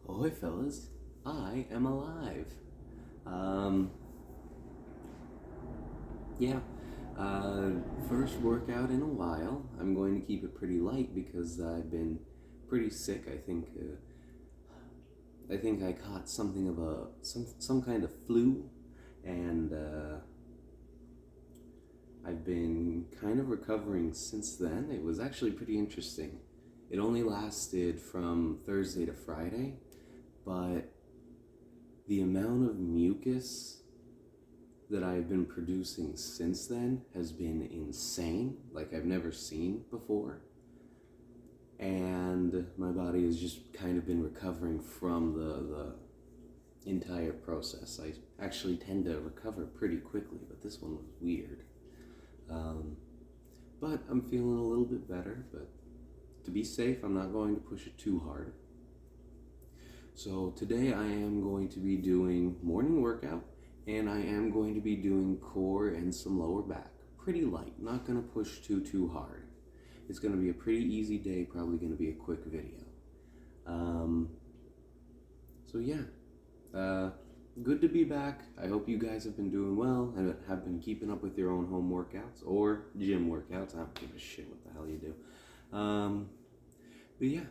Ahoy, fellas. I am alive. Um, yeah. First workout in a while. I'm going to keep it pretty light because I've been pretty sick. I think I caught something of some kind of flu, and I've been kind of recovering since then. It was actually pretty interesting. It only lasted from Thursday to Friday, but the amount of mucus that I've been producing since then has been insane, like I've never seen before. And my body has just kind of been recovering from the entire process. I actually tend to recover pretty quickly, but this one was weird. But I'm feeling a little bit better, but to be safe, I'm not going to push it too hard. So today I am going to be doing morning workout, and I am going to be doing core and some lower back. Pretty light, not going to push too hard. It's going to be a pretty easy day, probably going to be a quick video. So yeah, good to be back. I hope you guys have been doing well and have been keeping up with your own home workouts or gym workouts. I don't give a shit what the hell you do. But yeah,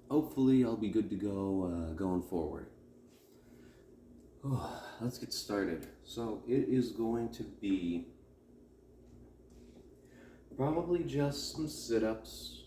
hopefully I'll be good to go going forward. Let's get started. So it is going to be probably just some sit-ups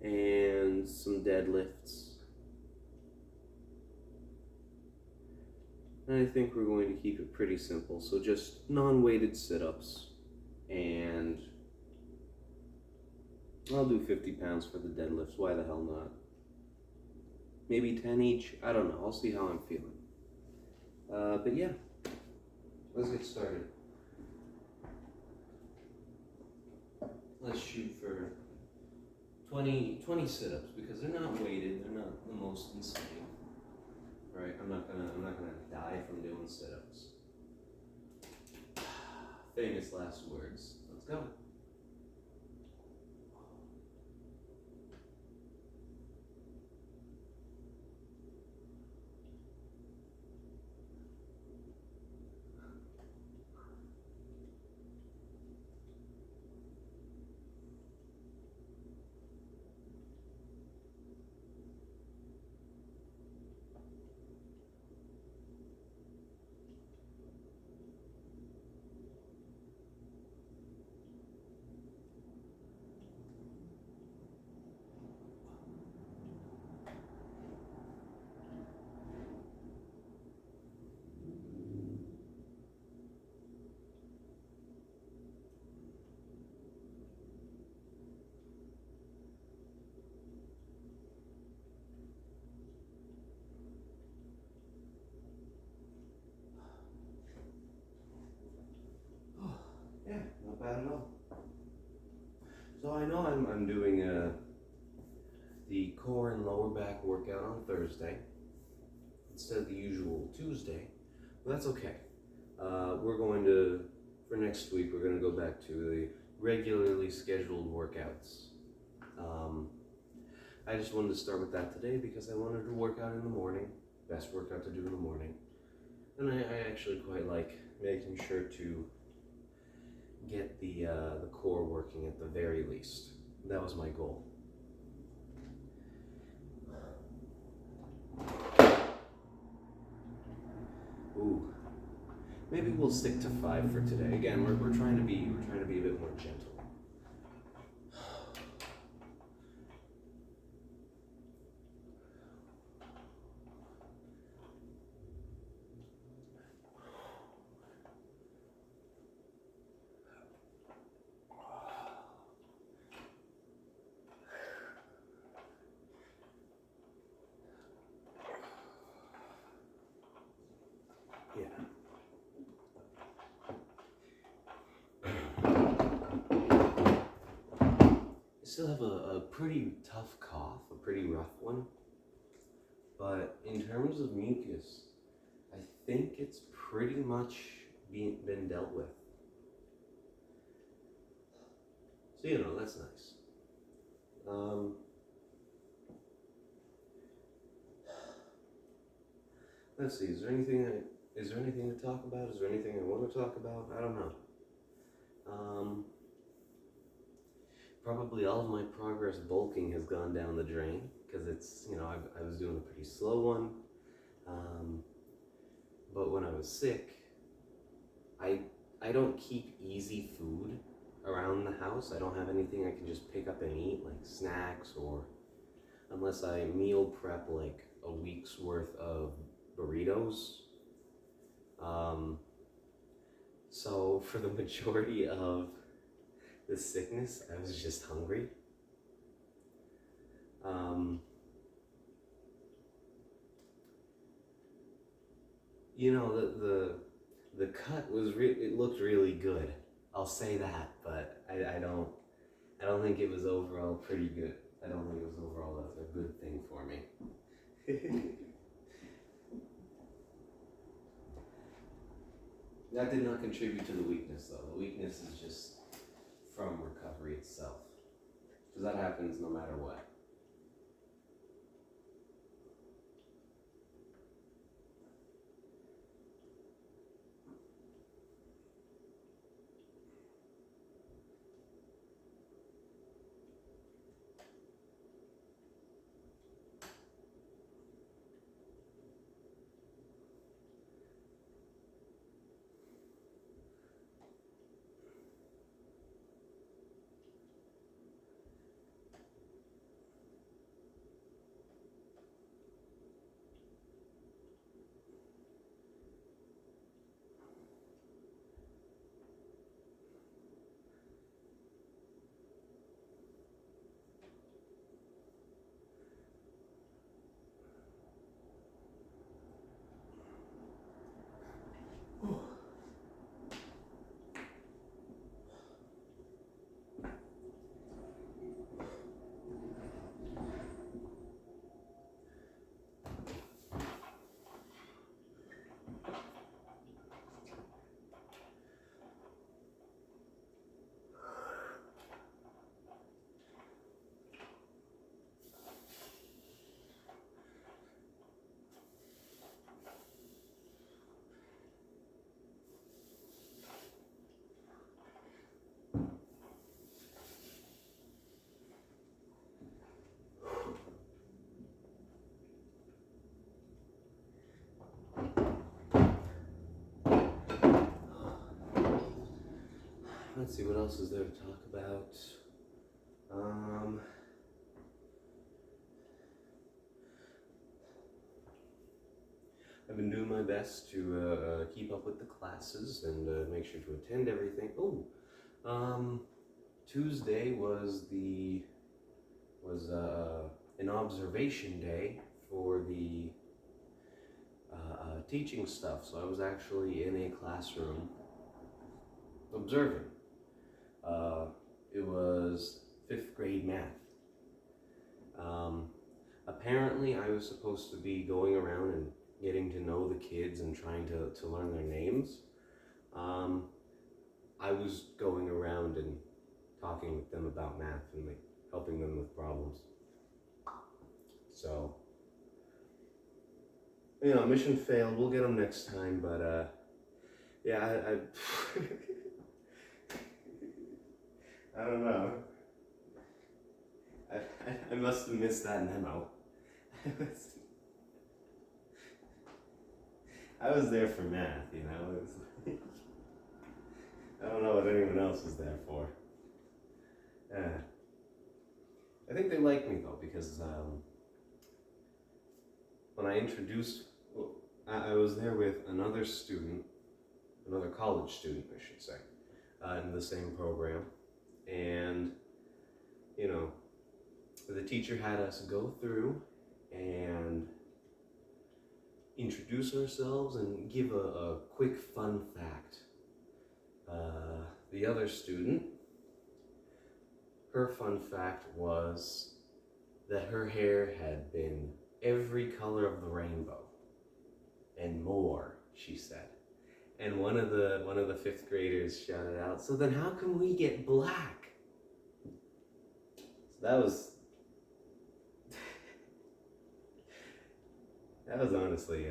and some deadlifts. And I think we're going to keep it pretty simple. So just non-weighted sit-ups, and I'll do 50 pounds for the deadlifts. Why the hell not? Maybe 10 each. I don't know. I'll see how I'm feeling. But yeah, let's get started. Let's shoot for 20 sit-ups because they're not weighted. They're not the most insane. Right? I'm not gonna die from doing sit-ups. Famous last words. Let's go. Yeah, not bad at all. So I know I'm doing the core and lower back workout on Thursday instead of the usual Tuesday, but that's okay. For next week, we're going to go back to the regularly scheduled workouts. I just wanted to start with that today because I wanted to work out in the morning, best workout to do in the morning, and I actually quite like making sure to get the core working at the very least. That was my goal. Ooh, maybe we'll stick to 5 for today. Again, we're trying to be a bit more gentle. Yeah. I still have a pretty tough cough, a pretty rough one. But in terms of mucus, I think it's pretty much been dealt with. So, that's nice. let's see. Is there anything to talk about? Is there anything I want to talk about? I don't know. Probably all of my progress bulking has gone down the drain because it's, I was doing a pretty slow one. But when I was sick, I don't keep easy food around the house. I don't have anything I can just pick up and eat, like snacks, or unless I meal prep like a week's worth of burritos. So for the majority of the sickness, I was just hungry. The cut was it looked really good. I'll say that, but I don't think it was overall pretty good. I don't think it was overall a good thing for me. That did not contribute to the weakness, though. The weakness is just from recovery itself, because that happens no matter what. Let's see, what else is there to talk about? I've been doing my best to keep up with the classes and make sure to attend everything. Tuesday was an observation day for the teaching stuff. So I was actually in a classroom observing. It was 5th grade math. Apparently I was supposed to be going around and getting to know the kids and trying to learn their names. I was going around and talking with them about math and like helping them with problems. So, mission failed. We'll get them next time, but yeah, I don't know. I must have missed that memo. I was there for math, It was like, I don't know what anyone else was there for. I think they like me though, because when I introduced, I was there with another college student, I should say, in the same program. And, the teacher had us go through and introduce ourselves and give a quick fun fact. The other student, her fun fact was that her hair had been every color of the rainbow and more, she said. And one of the 5th graders shouted out, "So then how can we get black?" So That was honestly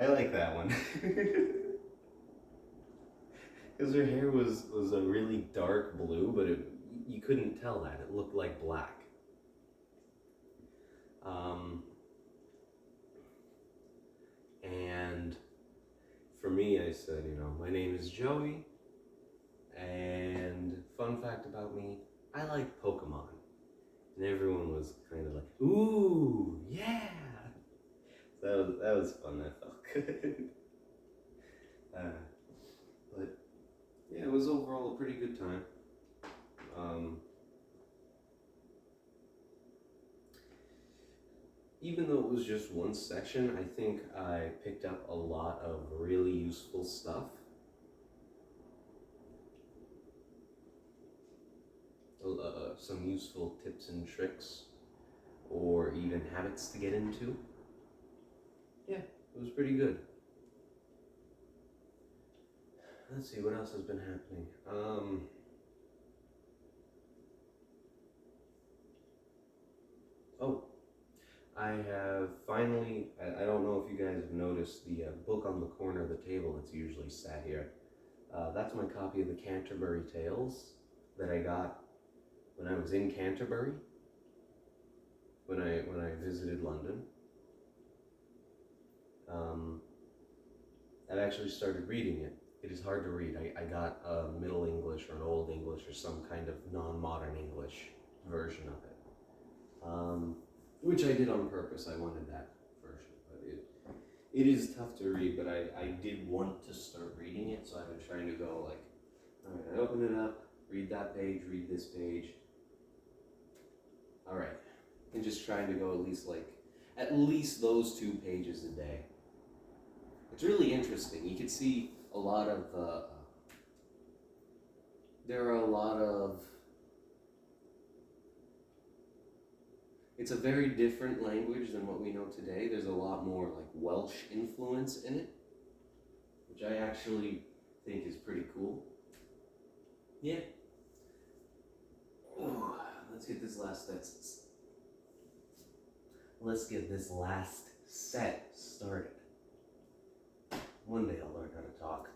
I like that one. Because her hair was a really dark blue, but you couldn't tell that. It looked like black. And for me, I said, my name is Joey, and fun fact about me, I like Pokemon. And everyone was kind of like, ooh, yeah! So that was fun, that felt good. But yeah, it was overall a pretty good time. Even though it was just one section, I think I picked up a lot of really useful stuff. Some useful tips and tricks, or even habits to get into. Yeah, it was pretty good. Let's see, what else has been happening? Oh, I have finally, I don't know if you guys have noticed the book on the corner of the table that's usually sat here. That's my copy of the Canterbury Tales that I got when I was in Canterbury, when I visited London. I've actually started reading it. It is hard to read. I got a Middle English or an Old English or some kind of non-modern English version of it. Which I did on purpose. I wanted that version, but it is tough to read, but I did want to start reading it, so I've been trying to go like, all right, I open it up, read that page, read this page. All right, and just trying to go at least those 2 pages a day. It's really interesting. You can see a lot of, there are a lot of, it's a very different language than what we know today. There's a lot more like Welsh influence in it, which I actually think is pretty cool. Yeah. Ooh, let's get this last set started. One day I'll learn how to talk.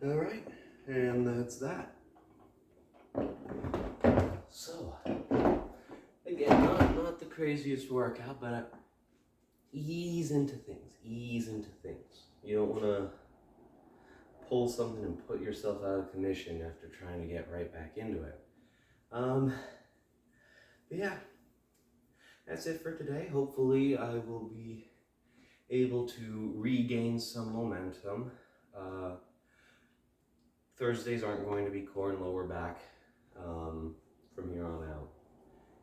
All right, and that's that. So, again, not the craziest workout, but ease into things. You don't want to pull something and put yourself out of commission after trying to get right back into it. But yeah, that's it for today. Hopefully I will be able to regain some momentum. Thursdays aren't going to be core and lower back from here on out.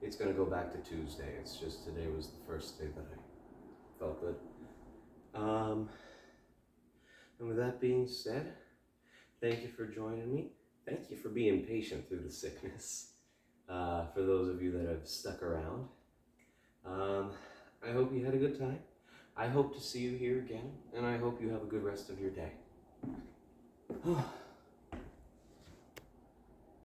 It's going to go back to Tuesday. It's just today was the first day that I felt good. And with that being said, thank you for joining me. Thank you for being patient through the sickness. For those of you that have stuck around. I hope you had a good time. I hope to see you here again, and I hope you have a good rest of your day.